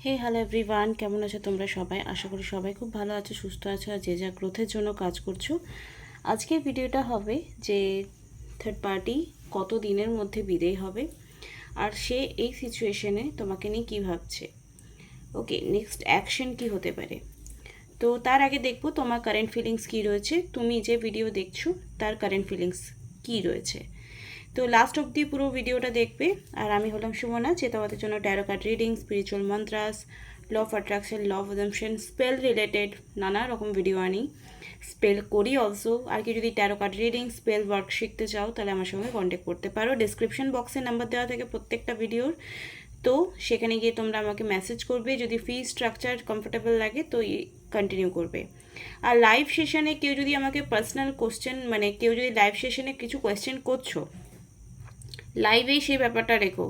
Hello everyone, কেমন আছো তোমরা সবাই? আশা করি সবাই খুব ভালো আছো, সুস্থ আছো আর যে যা গ্রোথের জন্য কাজ করছো। আজকের ভিডিওটা হবে যে থার্ড পার্টি কত দিনের মধ্যে বিদায় হবে আর সে এই সিচুয়েশনে তোমাকে নিয়ে কী ভাবছে। ওকে, নেক্সট অ্যাকশন কি হতে পারে। তো তার আগে দেখবো তোমার কারেন্ট ফিলিংস কী রয়েছে, তুমি যে ভিডিও দেখছো তার কারেন্ট ফিলিংস কী রয়েছে। তো লাস্ট অবধি পুরো ভিডিওটা দেখবে। আর আমি হলাম সুমনা, যে তোমাদের জন্য tarot card reading, spiritual mantras, law of attraction, law of assumption, spell related নানা রকম ভিডিও আনি, স্পেল করি অলসো। আর কি যদি taro card reading, spell work শিখতে চাও তাহলে আমার সঙ্গে কন্ট্যাক্ট করতে পারো। ডিসক্রিপশন বক্সে নাম্বার দেওয়া থাকে প্রত্যেকটা ভিডিওর, তো সেখানে গিয়ে তোমরা আমাকে মেসেজ করবে। যদি ফি স্ট্রাকচার কমফোর্টেবল লাগে তো কন্টিনিউ করবে। আর লাইভ সেশনে কেউ যদি আমাকে পার্সোনাল কোশ্চেন, মানে কেউ যদি লাইভ সেশনে কিছু কোয়েশ্চেন করছো, লাইভেই সেই ব্যাপারটা রেখো।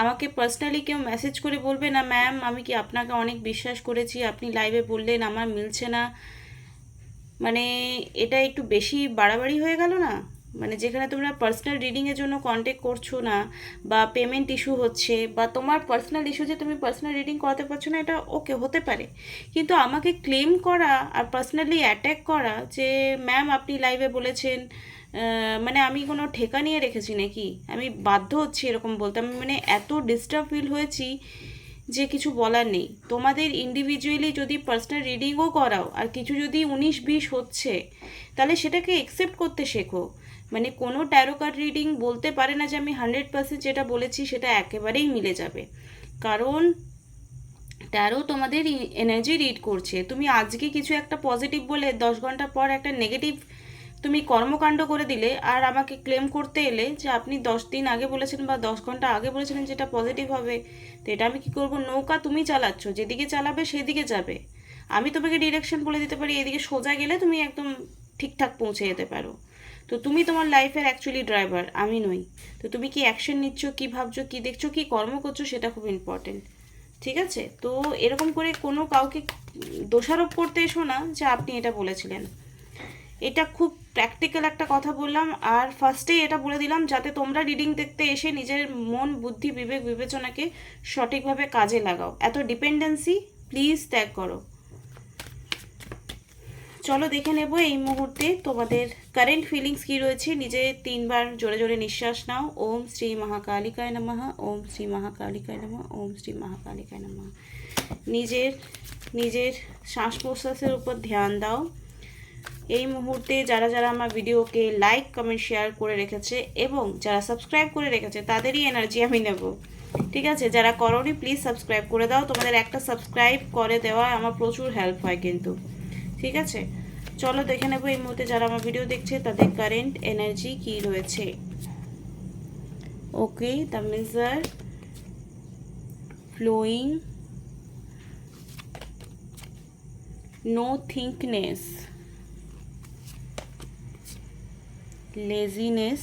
আমাকে পার্সোনালি কেউ মেসেজ করে বলবে না ম্যাম আমি কি আপনাকে অনেক বিশ্বাস করেছি, আপনি লাইভে বললেন আমার মিলছে না, মানে এটা একটু বেশি বাড়াবাড়ি হয়ে গেল না? মানে যেখানে তোমরা পার্সোনাল রিডিংয়ের জন্য কন্ট্যাক্ট করছো না, বা পেমেন্ট ইস্যু হচ্ছে, বা তোমার পার্সোনাল ইস্যু যে তুমি পার্সোনাল রিডিং করাতে পারছো না, এটা ওকে হতে পারে। কিন্তু আমাকে ক্লেম করা আর পার্সোনালি অ্যাট্যাক করা যে ম্যাম আপনি লাইভে বলেছেন, মানে আমি কোনো ঠেকা নিয়ে রেখেছি নাকি? আমি বাধ্য হচ্ছি এরকম বলতে, আমি মানে এত ডিস্টার্ব ফিল হয়েছি যে কিছু বলার নেই। তোমাদের ইন্ডিভিজুয়ালি যদি পার্সোনাল রিডিংও করাও আর কিছু যদি 19-20 হচ্ছে, তাহলে সেটাকে একসেপ্ট করতে শেখো। মানে কোনো ট্যারো কার্ড রিডিং বলতে পারে না যে আমি 100% যেটা বলেছি সেটা একেবারেই মিলে যাবে, কারণ ট্যারো তোমাদের এনার্জি রিড করছে। তুমি আজকে কিছু একটা পজিটিভ বলে 10 ঘন্টা পর একটা নেগেটিভ তুমি কর্মকাণ্ড করে দিলে, আর আমাকে ক্লেম করতে এলে যে আপনি 10 দিন আগে বলেছেন বা 10 ঘন্টা আগে বলেছিলেন যেটা পজিটিভ হবে। তো এটা আমি কি করব? নৌকা তুমি চালাচ্ছ, যেদিকে চালাবে সেদিকে যাবে। আমি তোমাকে ডিরেকশন বলে দিতে পারি এদিকে সোজা গেলে তুমি একদম ঠিকঠাক পৌঁছে যেতে পারো। তো তুমি তোমার লাইফের অ্যাকচুয়ালি ড্রাইভার, আমি নই। তো তুমি কি অ্যাকশন নিচ্ছ, কি ভাবছো, কি দেখছো, কি কর্ম করছো, সেটা খুব ইম্পর্টেন্ট। ঠিক আছে? তো এরকম করে কোনো কাউকে দোষারোপ করতে এসো না যে আপনি এটা বলেছিলেন। এটা খুব প্র্যাকটিক্যাল একটা কথা বললাম, আর ফার্স্টেই এটা বলে দিলাম যাতে তোমরা রিডিং দেখতে এসে নিজের মন, বুদ্ধি, বিবেক, বিবেচনাকে সঠিকভাবে কাজে লাগাও। এত ডিপেন্ডেন্সি প্লিজ ত্যাগ করো। চলো দেখে নেব এই মুহূর্তে তোমাদের কারেন্ট ফিলিংস কী রয়েছে। নিজে 3বার জোরে জোরে নিঃশ্বাস নাও। ওম শ্রী মহাকালিকায় নমঃ, ওম শ্রী মহাকালিকায় নমঃ, ওম শ্রী মহাকালিকায় নমঃ। নিজের নিজের শ্বাস প্রশ্বাসের উপর ধ্যান দাও। এই মুহূর্তে যারা যারা আমার ভিডিওকে লাইক, কমেন্ট, শেয়ার করে রেখেছে এবং যারা সাবস্ক্রাইব করে রেখেছে তাদেরই এনার্জি আমি নেব। ঠিক আছে? যারা করোনি প্লিজ সাবস্ক্রাইব করে দাও। তোমাদের একটা সাবস্ক্রাইব করে দেওয়া আমার প্রচুর হেল্প হয় কিন্তু। ঠিক আছে? চলো দেখে নেবো এই মুহূর্তে যারা আমার ভিডিও দেখছে তাদের কারেন্ট এনার্জি কি রয়েছে। Okay, the measure, flowing, no thickness, laziness,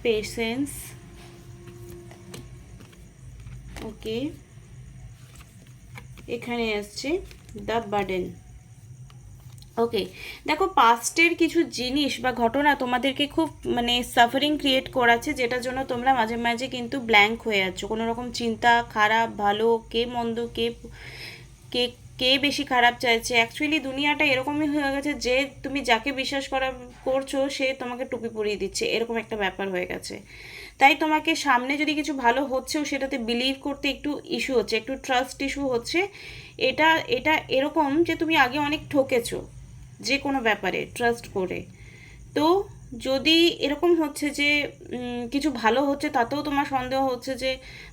patience. Okay, এখানে আসছে দ্য বার্ডেন। ওকে, দেখো পাস্টের কিছু জিনিস বা ঘটনা তোমাদেরকে খুব মানে সাফারিং ক্রিয়েট করাচ্ছে, যেটার জন্য তোমরা মাঝে মাঝে কিন্তু ব্ল্যাঙ্ক হয়ে যাচ্ছ। কোনো রকম চিন্তা, খারাপ ভালো, কে মন্দ, কে কে কে বেশি খারাপ চাইছে। অ্যাকচুয়ালি দুনিয়াটা এরকমই হয়ে গেছে যে তুমি যাকে বিশ্বাস করছো সে তোমাকে টুপি পরিয়ে দিচ্ছে, এরকম একটা ব্যাপার হয়ে গেছে। তাই তোমাকে সামনে যদি কিছু ভালো হচ্ছেও সেটাতে বিলিভ করতে একটু ইস্যু হচ্ছে, একটু ট্রাস্ট ইস্যু হচ্ছে। এটা এটা এরকম যে তুমি আগে অনেক ঠকেছো যে কোনো ব্যাপারে ট্রাস্ট করে। তো যদি এরকম হচ্ছে যে কিছু ভালো হচ্ছে তাতেও তোমার সন্দেহ হচ্ছে যে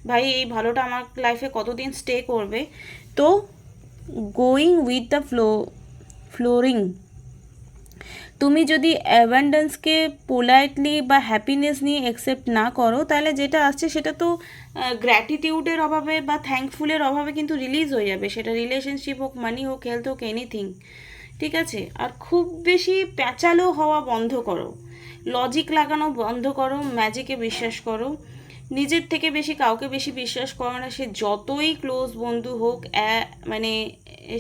ভাই এই ভালোটা আমার লাইফে কতদিন স্টে করবে, তো গোয়িং উইথ দ্য ফ্লোরিং, তুমি যদি অ্যাবান্ডেন্সকে পোলাইটলি বা হ্যাপিনেস নিয়ে অ্যাকসেপ্ট না করো, তাহলে যেটা আসছে সেটা তো গ্র্যাটিটিউডের অভাবে বা থ্যাঙ্কফুলের অভাবে কিন্তু রিলিজ হয়ে যাবে। সেটা রিলেশনশিপ হোক, মানি হোক, হেলথ হোক, এনিথিং। ঠিক আছে? আর খুব বেশি প্যাচালো হওয়া বন্ধ করো, লজিক লাগানো বন্ধ করো, ম্যাজিকে বিশ্বাস করো। নিজের থেকে বেশি কাউকে বেশি বিশ্বাস করো না, সে যতই ক্লোজ বন্ধু হোক। মানে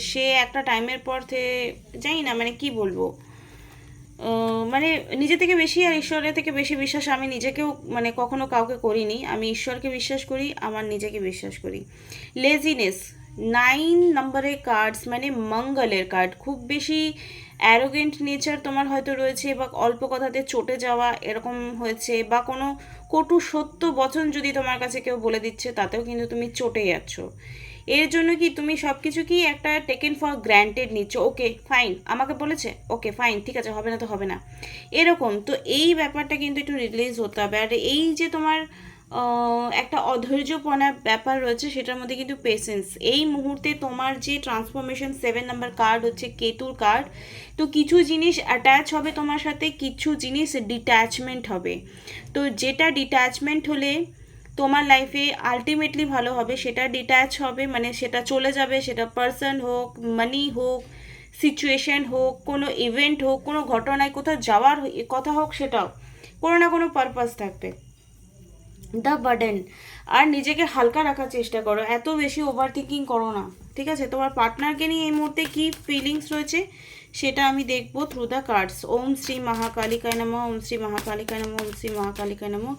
সে একটা টাইমের পর জানি না মানে কি বলবো, মানে নিজে থেকে বেশি আর ঈশ্বরের থেকে বেশি বিশ্বাস আমি নিজেকেও মানে কখনো কাউকে করিনি। আমি ঈশ্বরকে বিশ্বাস করি, আমার নিজেকে বিশ্বাস করি। লেজিনেস, 9 নম্বরের কার্ডস মানে মঙ্গলের কার্ড। খুব বেশি অ্যারোগেন্ট নেচার তোমার হয়তো রয়েছে, বা অল্প কথাতে চটে যাওয়া এরকম হয়েছে, বা কোনো কটু সত্য বচন যদি তোমার কাছে কেউ বলে দিচ্ছে তাতেও কিন্তু তুমি চটে যাচ্ছ। এর জন্য কি তুমি সব কিছু কি একটা টেকেন ফর গ্র্যান্টেড নিচ্ছ, ওকে ফাইন আমাকে বলেছে, ওকে ফাইন ঠিক আছে, হবে না তো হবে না, এরকম। তো এই ব্যাপারটা কিন্তু একটু রিলিজ হতে হবে। আর এই যে তোমার একটা অধৈর্যপনা ব্যাপার রয়েছে, সেটার মধ্যে কিন্তু পেশেন্স। এই মুহূর্তে তোমার যে ট্রান্সফরমেশন 7 নাম্বার কার্ড হচ্ছে কেতুর কার্ড। তো কিছু জিনিস অ্যাটাচ হবে তোমার সাথে, কিছু জিনিস ডিট্যাচমেন্ট হবে। তো যেটা ডিট্যাচমেন্ট হলে তোমার লাইফে আলটিমেটলি ভালো হবে, সেটা ডিট্যাচ হবে, মানে সেটা চলে যাবে। সেটা পার্সন হোক, মানি হোক, সিচুয়েশন হোক, কোনো ইভেন্ট হোক, কোনো ঘটনায় কোথাও যাওয়ার কথা হোক, সেটাও কোনো না কোনো পারপাস থাকবে। The burden. আর নিজেকে হালকা রাখার চেষ্টা করো, এত বেশি ওভার থিঙ্কিং করো না, ঠিক আছে? তোমার পার্টনারকে নিয়ে এই মুহূর্তে কী ফিলিংস রয়েছে সেটা আমি দেখবো থ্রু দ্য কার্ডস। ওম শ্রী মহাকালিকায় নমঃ, ওম শ্রী মহাকালিকায় নমঃ, ওম শ্রী মহাকালিকায় নমঃ।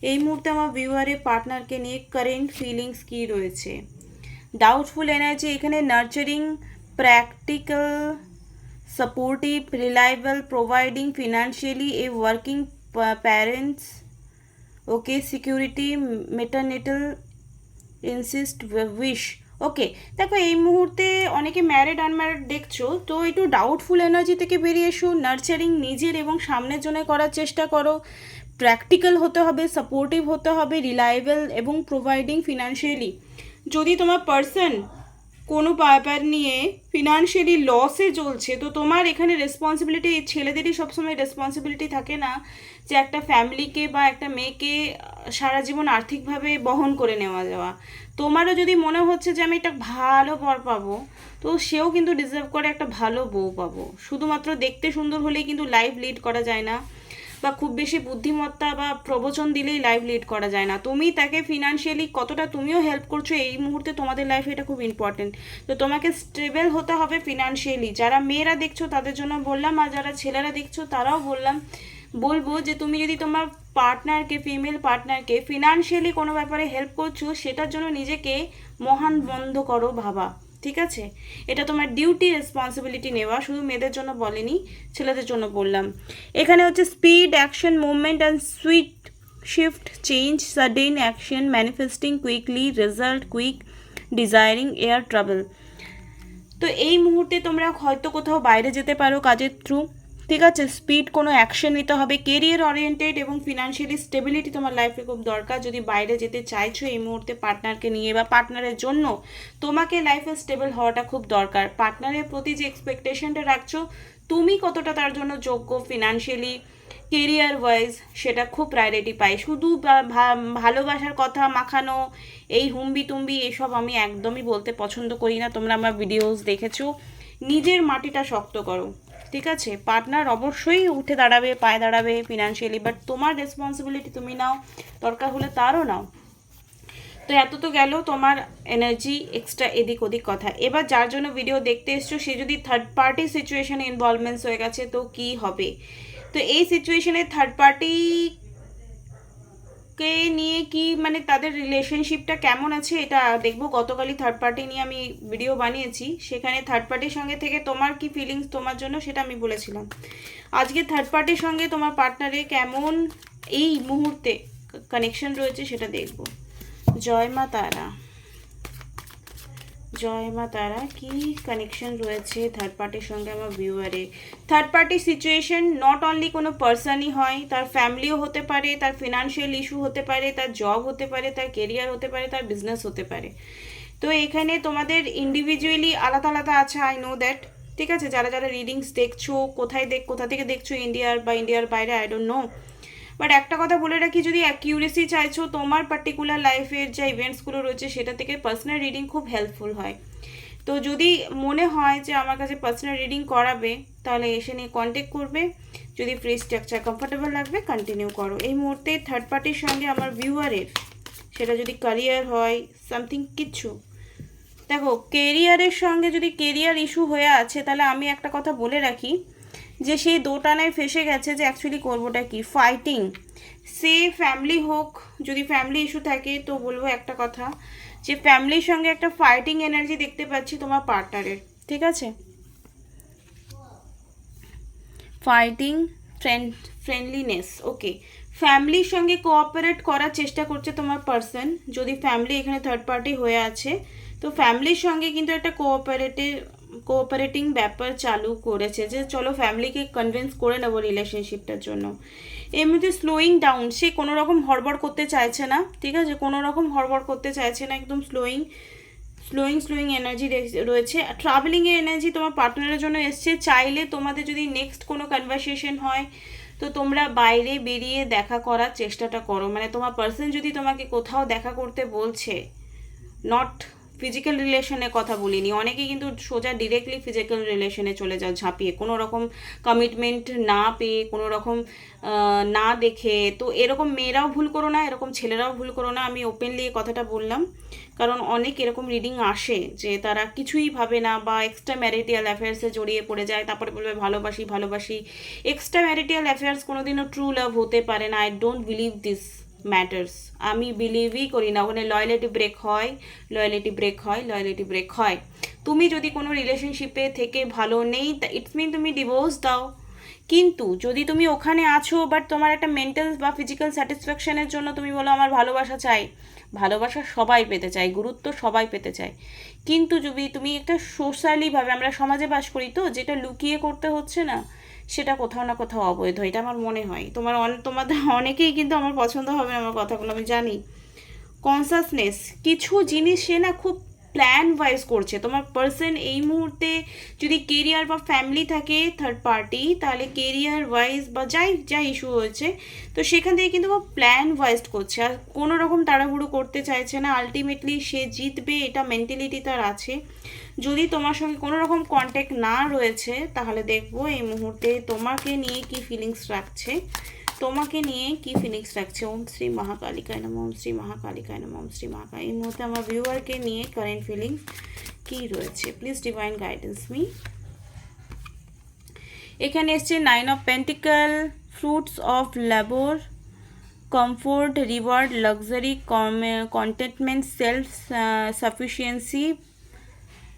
এই মুহূর্তে আমার ভিউয়ারের পার্টনারকে নিয়ে কারেন্ট ফিলিংস কী রয়েছে? ডাউটফুল এনার্জি, এখানে nurturing, practical, supportive, reliable, providing financially, a working parents, okay, security, maternal instinct, wish. Okay, দেখো এই মুহূর্তে অনেকে ম্যারিড আনম্যারিড দেখছো, তো একটু ডাউটফুল এনার্জি থেকে বেরিয়ে এসো। নার্চারিং নিজের এবং সামনের জন্য করার চেষ্টা করো। প্র্যাকটিক্যাল হতে হবে, সাপোর্টিভ হতে হবে, রিলায়েবল এবং প্রোভাইডিং ফিনান্সিয়ালি। যদি তোমার পার্সন কোনো ব্যাপার নিয়ে ফিনান্সিয়ালি লসে চলছে, তো তোমার এখানে রেসপন্সিবিলিটি, ছেলেদেরই সবসময় রেসপন্সিবিলিটি থাকে না যে একটা ফ্যামিলিকে বা একটা মেয়েকে সারা জীবন আর্থিকভাবে বহন করে নেওয়া যাওয়া। তোমারও যদি মনে হচ্ছে যে আমি একটা ভালো বর পাবো, তো সেও কিন্তু ডিজার্ভ করে একটা ভালো বউ পাবো। শুধুমাত্র দেখতে সুন্দর হলেই কিন্তু লাইফ লিড করা যায় না, বা খুব বেশি বুদ্ধিমত্তা বা প্রবচন দিলেই লাইফ লিড করা যায় না। তুমি তাকে ফিনান্সিয়ালি কতটা তুমিও হেল্প করছো এই মুহূর্তে তোমাদের লাইফে, এটা খুব ইম্পর্টেন্ট। তো তোমাকে স্টেবল হতে হবে ফিনান্সিয়ালি। যারা মেয়েরা দেখছো তাদের জন্য বললাম, আর যারা ছেলেরা দেখছো তারাও বলবো যে তুমি যদি তোমার পার্টনারকে, ফিমেল পার্টনারকে ফিনান্সিয়ালি কোনো ব্যাপারে হেল্প করছো, সেটার জন্য নিজেকে মহান বন্ধ করো ভাবা, ঠিক আছে? এটা তোমার ডিউটি, রেসপন্সিবিলিটি নেওয়া। শুধু মেয়েদের জন্য বলেনি, ছেলেদের জন্য বললাম। এখানে হচ্ছে speed, action, movement and swift shift, change, sudden action, manifesting quickly, result quick, desiring, air travel. তো এই মুহূর্তে তোমরা হয়তো কোথাও বাইরে যেতে পারো কাজের থ্রু, ঠিক আছে? স্পিড, কোনো অ্যাকশন নিতে হবে, কেরিয়ার ওরিয়েন্টেড এবং ফিনান্সিয়ালি স্টেবিলিটি তোমার লাইফে খুব দরকার। যদি বাইরে যেতে চাইছো এই মুহূর্তে পার্টনারকে নিয়ে বা পার্টনারের জন্য, তোমাকে লাইফে স্টেবল হওয়াটা খুব দরকার। পার্টনারের প্রতি যে এক্সপেকটেশনটা রাখছো, তুমি কতটা তার জন্য যোগ্য ফিনান্সিয়ালি, কেরিয়ার ওয়াইজ, সেটা খুব প্রায়োরিটি পাই। শুধু ভালোবাসার কথা মাখানো, এই হুম্বি তুম্বি এসব আমি একদমই বলতে পছন্দ করি না। তোমরা আমার ভিডিওস দেখেছো। নিজের মাটিটা শক্ত করো, ঠিক আছে? পার্টনার অবশ্যই উঠে দাঁড়াবে, পায়ে দাঁড়াবে ফিনান্সিয়ালি, বাট তোমার রেসপন্সিবিলিটি তুমি নাও, দরকার হলে তারও নাও। তো এত তো গেল তোমার এনার্জি এক্সট্রা এদিক ওদিক কথা। এবার যার জন্য ভিডিও দেখতে এসছো, সে যদি থার্ড পার্টি সিচুয়েশনে ইনভলভমেন্টস হয়ে গেছে, তো কি হবে? তো এই সিচুয়েশনে থার্ড পার্টিকে নিয়ে কি, মানে তাদের রিলেশনশিপটা কেমন আছে এটা দেখবো। গতকালই থার্ড পার্টি নিয়ে আমি ভিডিও বানিয়েছি, সেখানে থার্ড পার্টির সঙ্গে থেকে তোমার কি ফিলিংস তোমার জন্য সেটা আমি বলেছিলাম। আজকে থার্ড পার্টির সঙ্গে তোমার পার্টনারে কেমন এই মুহূর্তে কানেকশন রয়েছে সেটা দেখবো। জয় মা তারা, জয় মা তারা, কি কানেকশন রয়েছে থার্ড পার্টির সঙ্গে আমার ভিউয়ারে? Third party situation not only কোনো পার্সনই হয়, তার ফ্যামিলিও হতে পারে, তার ফিনান্সিয়াল ইস্যু হতে পারে, তার জব হতে পারে, তার কেরিয়ার হতে পারে, তার বিজনেস হতে পারে। তো এখানে তোমাদের ইন্ডিভিজুয়ালি আলাদা আলাদা আছে, আই নো দ্যাট, ঠিক আছে? যারা যারা রিডিংস দেখছো, কোথা থেকে দেখছো, ইন্ডিয়ার বা ইন্ডিয়ার বাইরে, আই ডোন্ট নো। বাট একটা কথা বলে রাখি, যদি অ্যাকিউরেসি চাইছো তোমার পার্টিকুলার লাইফের যে ইভেন্টসগুলো রয়েছে সেটা থেকে, পার্সোনাল রিডিং খুব হেল্পফুল হয়। তো যদি মনে হয় যে আমার কাছে পার্সোনাল রিডিং করাবে, তাহলে এসে নিয়ে কন্ট্যাক্ট করবে। যদি ফ্রি স্ট্রাকচার কমফোর্টেবল লাগবে, কন্টিনিউ করো। এই মুহূর্তে থার্ড পার্টির সঙ্গে আমার ভিউয়ারের, সেটা যদি ক্যারিয়ার হয়, সামথিং কিছু, দেখো কেরিয়ারের সঙ্গে যদি কেরিয়ার ইস্যু হয়ে আছে, তাহলে আমি একটা কথা বলে রাখি, যে সেই দোটানায় ফেসে গেছে যে অ্যাকচুয়ালি করবোটা কি, ফাইটিং। সে ফ্যামিলি হোক, যদি ফ্যামিলি ইস্যু থাকে তো বলবো একটা কথা, যে ফ্যামিলির সঙ্গে একটা ফাইটিং এনার্জি দেখতে পাচ্ছি তোমার পার্টনারের, ঠিক আছে? ফাইটিং, ফ্রেন্ডলিনেস, ওকে। ফ্যামিলির সঙ্গে কোঅপারেট করার চেষ্টা করছে তোমার পার্সন। যদি ফ্যামিলি এখানে থার্ড পার্টি হয়ে আছে, তো ফ্যামিলির সঙ্গে কিন্তু একটা কোঅপারেটিং ব্যাপার চালু করেছে, যে চলো ফ্যামিলিকে কনভিন্স করে নেবো রিলেশনশিপটার জন্য। এমনিতে স্লোয়িং ডাউন, সে কোনো রকম হড়বড় করতে চাইছে না, ঠিক আছে? কোনো রকম হড়বড় করতে চাইছে না, একদম স্লোয়িং এনার্জি রয়েছে। ট্রাভেলিংয়ের এনার্জি তোমার পার্টনারের জন্য এসছে। চাইলে তোমাদের যদি নেক্সট কোনো কনভারসেশন হয়, তো তোমরা বাইরে বেরিয়ে দেখা করার চেষ্টাটা করো। মানে তোমার পার্সন যদি তোমাকে কোথাও দেখা করতে বলছে, নট ফিজিক্যাল রিলেশনের কথা বলিনি, অনেকে কিন্তু সোজা ডিরেক্টলি ফিজিক্যাল রিলেশনে চলে যাও ঝাঁপিয়ে, কোনো রকম কমিটমেন্ট না পেয়ে, কোনো রকম না দেখে। তো এরকম মেয়েরাও ভুল করো না, এরকম ছেলেরাও ভুল করো না। আমি ওপেনলি এই কথাটা বললাম, কারণ অনেক এরকম রিডিং আসে যে তারা কিছুই ভাবে না, বা এক্সট্রা ম্যারিটাল অ্যাফেয়ার্সে জড়িয়ে পড়ে যায়, তারপরে বলবে ভালোবাসি। এক্সট্রা ম্যারিটাল অ্যাফেয়ার্স কোনোদিনও ট্রু লাভ হতে পারে না। I don't believe this matters. আমি বিলিভই করি না। ওখানে লয়্যালিটি ব্রেক হয়। তুমি যদি কোনো রিলেশনশিপে থেকে ভালো নেই, ইটস মিন তুমি ডিভোর্স দাও। কিন্তু যদি তুমি ওখানে আছো, বাট তোমার একটা মেন্টাল বা ফিজিক্যাল স্যাটিসফ্যাকশনের জন্য তুমি বলো আমার ভালোবাসা চাই, ভালোবাসা সবাই পেতে চায়, গুরুত্ব সবাই পেতে চায়, কিন্তু যদি তুমি একটা সোশ্যালিভাবে, আমরা সমাজে বাস করি, তো যেটা লুকিয়ে করতে হচ্ছে না, সেটা কোথাও না কোথাও অবৈধ, এটা আমার মনে হয়। তোমাদের অনেকেই কিন্তু আমার পছন্দ হবে না আমার কথাগুলো, আমি জানি। কনসাসনেস, কিছু জিনিস সে না খুব প্ল্যান ওয়াইজ করছে তোমার পার্সন এই মুহূর্তে। যদি কেরিয়ার বা ফ্যামিলি থাকে থার্ড পার্টি, তাহলে কেরিয়ার ওয়াইজ বা যা ইস্যু হয়েছে, তো সেখান থেকে কিন্তু প্ল্যান ওয়াইজ করছে, আর কোনো রকম তাড়াহুড়ো করতে চাইছে না। আলটিমেটলি সে জিতবে, এটা মেন্টালিটি তার আছে। যদি তোমার সঙ্গে কোনো রকম কন্ট্যাক্ট না রয়েছে, তাহলে দেখবো এই মুহূর্তে তোমাকে নিয়ে কি ফিলিংস রাখছে। ওম শ্রী মহাকালিকায় নমঃ, ওম শ্রী মহাকালিকায় নমঃ, ওম শ্রী মহাকাল। এই মুহূর্তে আমার ভিউয়ারকে নিয়ে কারেন্ট ফিলিংস কি রয়েছে, প্লিজ ডিভাইন গাইডেন্স মি। এখানে এসছে 9 of pentacle, fruits of labour, comfort, reward, luxury, contentment, self sufficiency,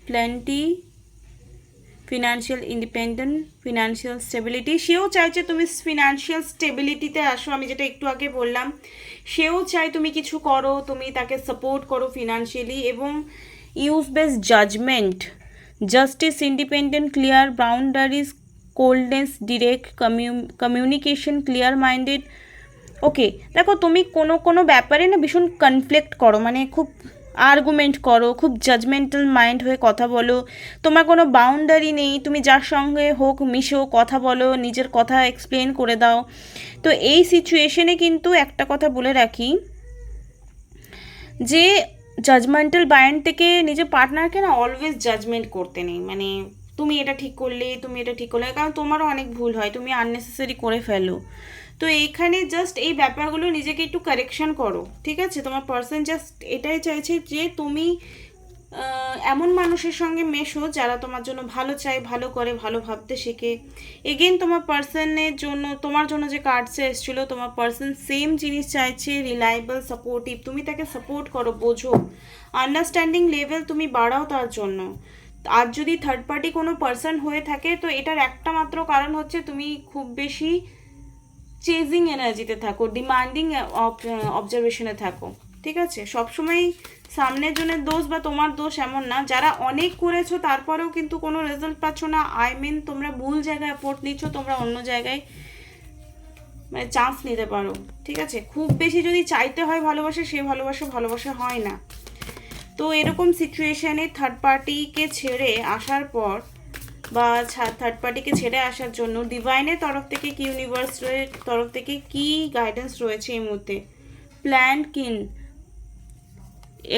plenty, financial independent, financial stability. সেও চাইছে তুমি ফিনান্সিয়াল স্টেবিলিটিতে আসো, আমি যেটা একটু আগে বললাম। সেও চাই তুমি কিছু করো, তুমি তাকে সাপোর্ট করো ফিনান্সিয়ালি, এবং use base judgement, justice, independent, clear boundaries, coldness, direct communication, clear minded. Okay, দেখো তুমি কোনো ব্যাপারে না ভীষণ কনফ্লিক্ট করো, মানে খুব আর্গুমেন্ট করো, খুব জাজমেন্টাল মাইন্ড হয়ে কথা বলো, তোমার কোনো বাউন্ডারি নেই, তুমি যার সঙ্গে হোক মিশো, কথা বলো, নিজের কথা এক্সপ্লেন করে দাও। তো এই সিচুয়েশনে কিন্তু একটা কথা বলে রাখি, যে জাজমেন্টাল মাইন্ড থেকে নিজের পার্টনারকে না অলওয়েজ জাজমেন্ট করতে নেই। মানে তুমি এটা ঠিক করলে, কারণ তোমারও অনেক ভুল হয়, তুমি আননেসেসারি করে ফেলো। তো এইখানে জাস্ট এই ব্যাপারগুলো নিজেকে একটু কারেকশন করো, ঠিক আছে? তোমার পার্সন জাস্ট এটাই চাইছে যে তুমি এমন মানুষের সঙ্গে মেশো যারা তোমার জন্য ভালো চায়, ভালো করে, ভালো ভাবতে শেখে। এগেন তোমার পার্সনের জন্য, তোমার জন্য যে কার্ডসে এসেছিলো, তোমার পার্সন সেম জিনিস চাইছে, রিলায়েবল, সাপোর্টিভ। তুমি তাকে সাপোর্ট করো, বোঝো, আন্ডারস্ট্যান্ডিং লেভেল তুমি বাড়াও তার জন্য। আর যদি থার্ড পার্টি কোনো পার্সন হয়ে থাকে, তো এটার একটা মাত্র কারণ হচ্ছে তুমি খুব বেশি চেজিং এনার্জিতে থাকো, ডিমান্ডিং অবজারভেশনে থাকো, ঠিক আছে? সবসময় সামনের জনের দোষ বা তোমার দোষ এমন না। যারা অনেক করেছো তারপরেও কিন্তু কোনো রেজাল্ট পাচ্ছ না, তোমরা ভুল জায়গায় এফোর্ট নিচ্ছ, তোমরা অন্য জায়গায় মানে চান্স নিতে পারো, ঠিক আছে? খুব বেশি যদি চাইতে হয় ভালোবাসা, সে ভালোবাসা হয় না। তো এরকম সিচুয়েশানে থার্ড পার্টিকে ছেড়ে আসার পর, বা থার্ড পার্টিকে ছেড়ে আসার জন্য ডিভাইনের তরফ থেকে কি, ইউনিভার্সের তরফ থেকে কি গাইডেন্স রয়েছে এই মুহূর্তে? প্ল্যান কিন,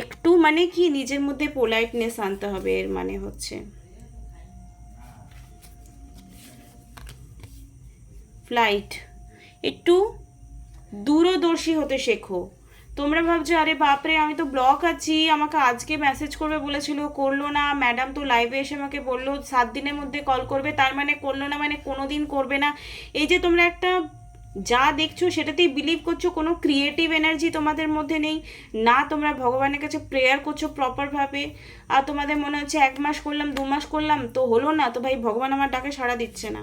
একটু মানে কি নিজের মধ্যে পোলাইটনেস আনতে হবে, এর মানে হচ্ছে ফ্লাইট, একটু দূরদর্শী হতে শেখো। তোমরা ভাবছো আরে বাপরে আমি তো ব্লক আছি, আমাকে আজকে মেসেজ করবে বলেছিল, করলো না, ম্যাডাম তো লাইভে এসে আমাকে বললো 7 দিনের মধ্যে কল করবে, তার মানে করলো না মানে কোনো দিন করবে না। এই যে তোমরা একটা যা দেখছো সেটাতেই বিলিভ করছো, কোনো ক্রিয়েটিভ এনার্জি তোমাদের মধ্যে নেই, না তোমরা ভগবানের কাছে প্রেয়ার করছো প্রপারভাবে, আর তোমাদের মনে হচ্ছে 1 মাস করলাম 2 মাস করলাম তো হলো না, তো ভাই ভগবান আমার ডাকে সাড়া দিচ্ছে না।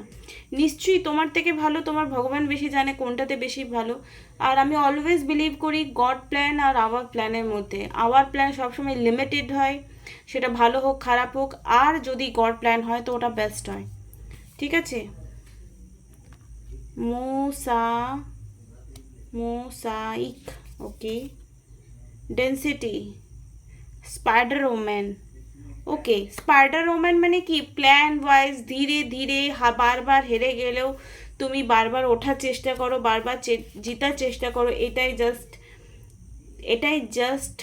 নিশ্চয়ই তোমার থেকে ভালো তোমার ভগবান বেশি জানে কোনটাতে বেশি ভালো। আর আমি অলওয়েজ বিলিভ করি গড প্ল্যান আর আওয়ার প্ল্যানের মধ্যে। আওয়ার প্ল্যান সবসময় লিমিটেড হয়, সেটা ভালো হোক খারাপ হোক, আর যদি গড প্ল্যান হয় তো ওটা বেস্ট হয়। ঠিক আছে। মোসা মোসাইক, ওকে। ডেন্সিটি, স্পাইডার ওম্যান, ওকে। স্পাইডার ওম্যান মানে কি, প্ল্যান ওয়াইজ ধীরে ধীরে বারবার হেরে গেলেও তুমি বারবার ওঠার চেষ্টা করো, বারবার জিতার চেষ্টা করো, এটাই জাস্ট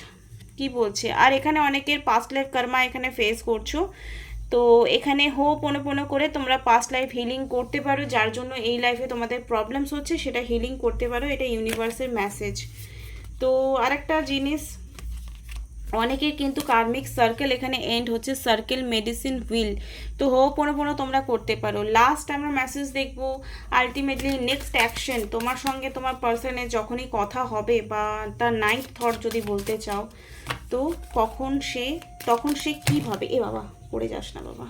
কি বলছে। আর এখানে অনেকের পাস্ট লাইফ কর্মা এখানে ফেস করছো, তো এখানে পোনো করে তোমরা পাস্ট লাইফ হিলিং করতে পারো, যার জন্য এই লাইফে তোমাদের প্রবলেমস হচ্ছে সেটা হিলিং করতে পারো, এটা ইউনিভার্সের মেসেজ। তো আরেকটা জিনিস, অনেকের কিন্তু কার্মিক সার্কেল এখানে এন্ড হচ্ছে, সার্কেল মেডিসিন হুইল, তো পোনো তোমরা করতে পারো। লাস্ট আমরা মেসেজ দেখবো, আলটিমেটলি নেক্সট অ্যাকশন তোমার সঙ্গে তোমার পার্সনের যখনই কথা হবে, বা তার নাইট থট যদি বলতে চাও, তো তখন সে কী ভাবে। এ বাবা পড়ে যাস না বাবা।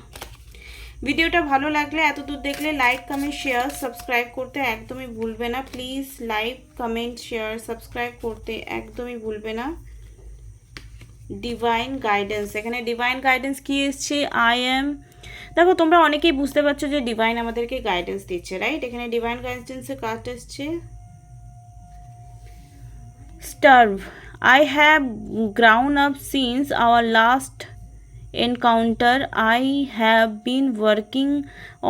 ভিডিওটা ভালো লাগলে, এত দূর দেখলে লাইক কমেন্ট শেয়ার সাবস্ক্রাইব করতে একদমই ভুলবে না please. Like comment share subscribe করতে একদমই ভুলবে না। ডিভাইন গাইডেন্স, এখানে ডিভাইন গাইডেন্স কি এসছে, আই এম, দেখো তোমরা অনেকেই বুঝতে পারছো যে ডিভাইন আমাদেরকে গাইডেন্স দিচ্ছে, রাইট। এখানে ডিভাইন গাইডেন্সের কার্ড এসছে starve, I have grown up since our last encounter. I have been working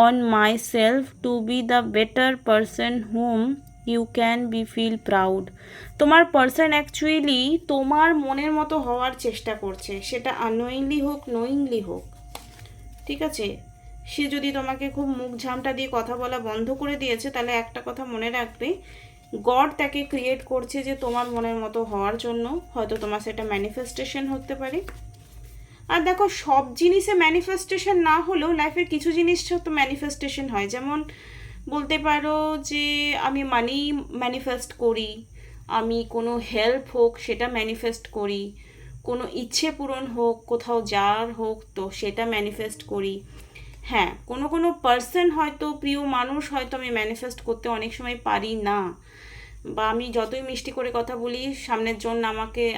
on myself to be the better person whom you can be feel proud. তোমার person actually তোমার মনের মতো হওয়ার চেষ্টা করছে, সেটা আননোয়িংলি হোক নোয়িংলি হোক, ঠিক আছে। সে যদি তোমাকে খুব মুখ ঝামটা দিয়ে কথা বলা বন্ধ করে দিয়েছে, তাহলে একটা কথা মনে রাখবে, গড তাকে ক্রিয়েট করছে যে তোমার মনের মতো হওয়ার জন্য, হয়তো তোমার সেটা ম্যানিফেস্টেশন হতে পারে। আর দেখো সব জিনিসে ম্যানিফেস্টেশন না হলেও লাইফের কিছু জিনিস তো ম্যানিফেস্টেশন হয়, যেমন বলতে পারো যে আমি মানি ম্যানিফেস্ট করি, আমি কোনো হেল্প হোক সেটা ম্যানিফেস্ট করি, কোনো ইচ্ছে পূরণ হোক কোথাও যাওয়ার হোক তো সেটা ম্যানিফেস্ট করি। হ্যাঁ, কোনো পার্সন হয়তো, প্রিয় মানুষ হয়তো আমি ম্যানিফেস্ট করতে অনেক সময় পারি না, বা আমি যতই মিষ্টি করে কথা বলি সামনের জন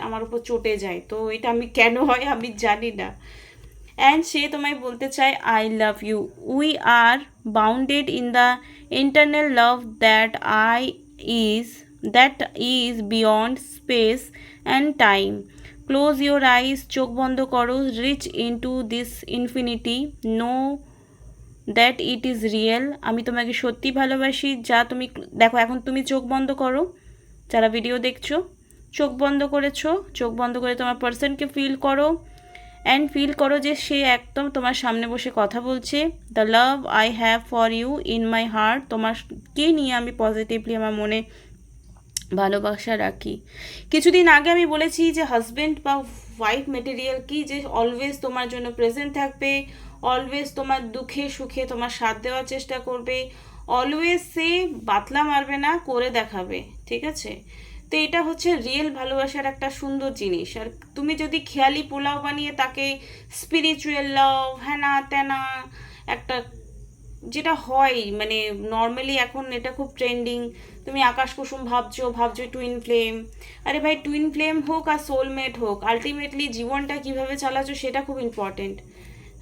আমার উপর চটে যায়, তো এটা আমি কেন হয় আমি জানি না। অ্যান্ড সে তোমায় বলতে চায় I love you, we are bounded in the internal love that is beyond space and time. Close your eyes, চোখ বন্ধ করো, reach into this infinity, know that it is real. আমি তোমাকে সত্যি ভালোবাসি, যা তুমি দেখো। এখন তুমি চোখ বন্ধ করো, যারা ভিডিও দেখছো চোখ বন্ধ করেছো, চোখ বন্ধ করে তোমার পার্সনকে ফিল করো, অ্যান্ড ফিল করো যে সে একদম তোমার সামনে বসে কথা বলছে। The love I have for you in my heart, তোমাকে নিয়ে আমি পজিটিভলি আমার মনে ভালোবাসা রাখি। কিছুদিন আগে আমি বলেছি যে হাজব্যান্ড বা ওয়াইফ মেটেরিয়াল কি, যে অলওয়েজ তোমার জন্য প্রেজেন্ট থাকবে, অলওয়েজ তোমার দুঃখে সুখে তোমার সাথ দেওয়ার চেষ্টা করবে, অলওয়েজ সে বাতলা মারবে না, করে দেখাবে, ঠিক আছে। তো এটা হচ্ছে রিয়েল ভালোবাসার একটা সুন্দর জিনিস। আর তুমি যদি খেয়ালি পোলাও বানিয়ে তাকে স্পিরিচুয়াল লাভ হ্যানা ত্যানা একটা, যেটা হয় মানে নর্মালি এখন এটা খুব ট্রেন্ডিং, তুমি আকাশ কুসুম ভাবছো টুইন ফ্লেম, আরে ভাই টুইন ফ্লেম হোক আর সোলমেট হোক, আলটিমেটলি জীবনটা কিভাবে চালাচ্ছো সেটা খুব ইম্পর্টেন্ট,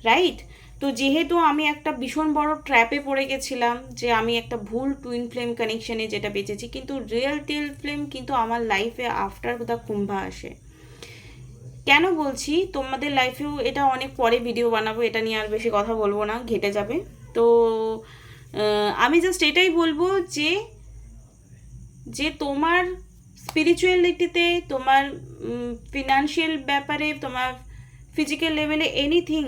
রাইট। তো যেহেতু আমি একটা ভীষণ বড় ট্র্যাপে পড়ে গেছিলাম, যে আমি একটা ভুল টুইন ফ্লেম কানেকশানে যেটা বেঁচেছি, কিন্তু রিয়েল টিল ফ্লেম কিন্তু আমার লাইফে আফটার দ্য কুম্ভা আসে। কেন বলছি, তোমাদের লাইফেও এটা অনেক পরে ভিডিও বানাবো, এটা নিয়ে আর বেশি কথা বলবো না, ঘেটে যাবে। তো আমি জাস্ট এটাই বলবো যে তোমার স্পিরিচুয়ালিটিতে, তোমার ফিনান্সিয়াল ব্যাপারে, তোমার ফিজিক্যাল লেভেলে এনিথিং,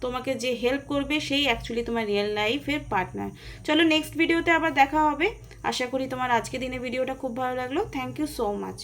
তোমাকে যে হেল্প করবে সেই অ্যাকচুয়ালি তোমার রিয়েল লাইফের পার্টনার। চলো নেক্সট ভিডিওতে আবার দেখা হবে। আশা করি তোমার আজকে দিনে ভিডিওটা খুব ভালো লাগলো। Thank you so much.